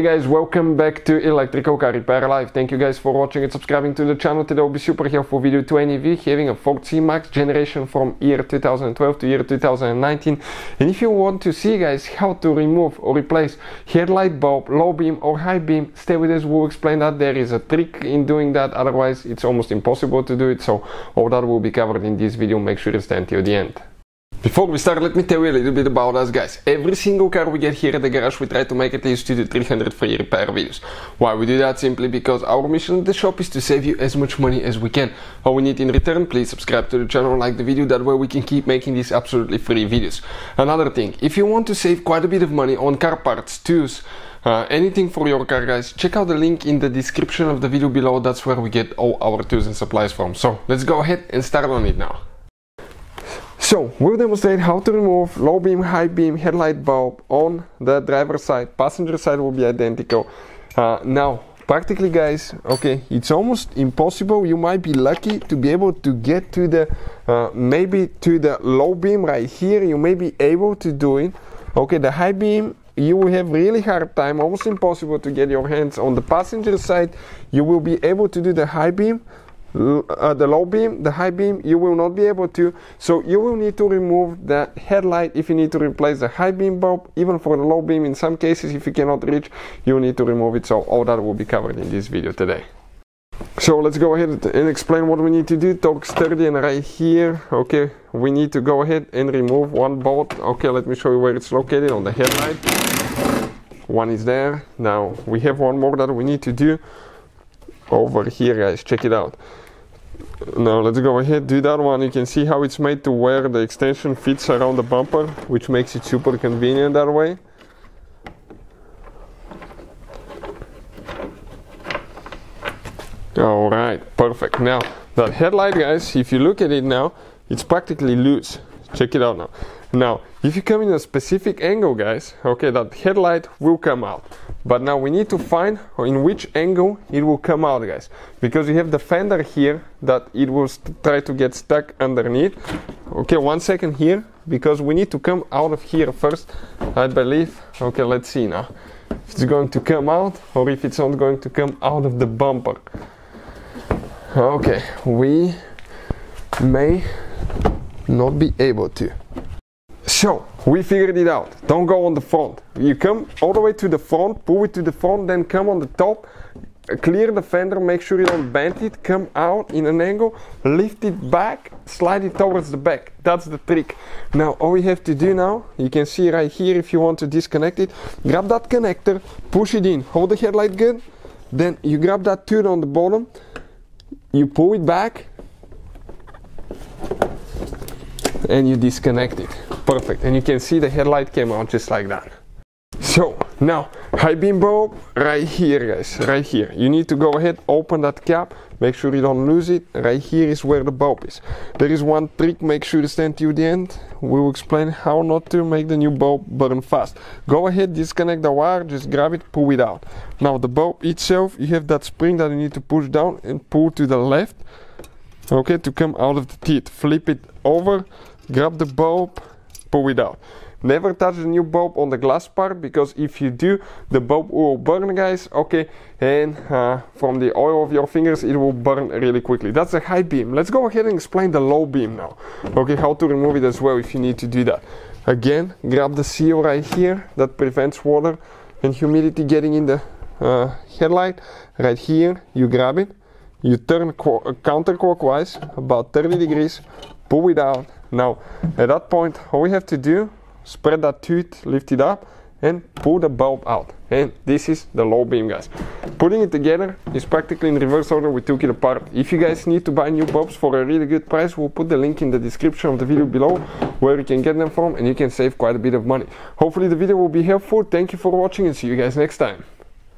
Hey guys, welcome back to Electrical Car Repair Live. Thank you guys for watching and subscribing to the channel. Today will be super helpful video to any of you having a Ford C-Max generation from year 2012 to year 2019. And if you want to see guys how to remove or replace headlight bulb, low beam or high beam, stay with us, we'll explain that. There is a trick in doing that, otherwise it's almost impossible to do it. So all that will be covered in this video, make sure you stay until the end. Before we start, let me tell you a little bit about us guys. Every single car we get here at the garage, we try to make at least 2 to 300 free repair videos. Why we do that? Simply because our mission at the shop is to save you as much money as we can. All we need in return, please subscribe to the channel, like the video, that way we can keep making these absolutely free videos. Another thing, if you want to save quite a bit of money on car parts, tools, anything for your car guys, check out the link in the description of the video below. That's where we get all our tools and supplies from. So let's go ahead and start on it now. So, we'll demonstrate how to remove low beam, high beam, headlight bulb on the driver's side. Passenger side will be identical. Now, practically guys, okay, it's almost impossible. You might be lucky to be able to get to the, maybe to the low beam right here. You may be able to do it. Okay, the high beam, you will have really hard time, almost impossible to get your hands on. The passenger side. You will be able to do the high beam. The low beam, the high beam, you will not be able to. So you will need to remove the headlight if you need to replace the high beam bulb. Even for the low beam, in some cases, if you cannot reach, you need to remove it. So all that will be covered in this video today. So let's go ahead and explain what we need to do. Torque sturdy, and right here, okay, we need to go ahead and remove one bolt. Okay, let me show you where it's located on the headlight. One is there. Now we have one more that we need to do over here guys, check it out. Now let's go ahead, do that one. You can see how it's made to where the extension fits around the bumper, which makes it super convenient that way. Alright, perfect. Now that headlight guys, if you look at it now, it's practically loose. Check it out now. Now if you come in a specific angle guys, okay, that headlight will come out. But now we need to find in which angle it will come out guys, because you have the fender here that it will try to get stuck underneath. Okay, 1 second here, because we need to come out of here first, I believe. Okay, let's see now if it's going to come out or if it's not going to come out of the bumper. Okay, we may not be able to. So we figured it out. Don't go on the front. You come all the way to the front, pull it to the front, then come on the top, clear the fender, make sure you don't bend it, come out in an angle, lift it back, slide it towards the back. That's the trick. Now all we have to do now, you can see right here, if you want to disconnect it, grab that connector, push it in, hold the headlight good, then you grab that tooth on the bottom, you pull it back, and you disconnect it. Perfect. And you can see the headlight came out just like that. So now high beam bulb right here guys, right here. You need to go ahead, open that cap, make sure you don't lose it. Right here is where the bulb is. There is one trick, make sure you stand to the end. We will explain how not to make the new bulb burn fast. Go ahead, disconnect the wire, just grab it, pull it out. Now the bulb itself, you have that spring that you need to push down and pull to the left, okay, to come out of the teeth. Flip it over, grab the bulb, pull it out. Never touch the new bulb on the glass part, because if you do, the bulb will burn guys, okay, and from the oil of your fingers it will burn really quickly. That's the high beam. Let's go ahead and explain the low beam now, okay, how to remove it as well if you need to do that. Again, grab the seal right here that prevents water and humidity getting in the headlight. Right here, you grab it, you turn counterclockwise about 30 degrees, pull it out. Now at that point all we have to do, spread that tooth, lift it up and pull the bulb out. And this is the low beam guys. Putting it together is practically in reverse order. We took it apart. If you guys need to buy new bulbs for a really good price, we'll put the link in the description of the video below where you can get them from, and you can save quite a bit of money. Hopefully the video will be helpful. Thank you for watching and see you guys next time.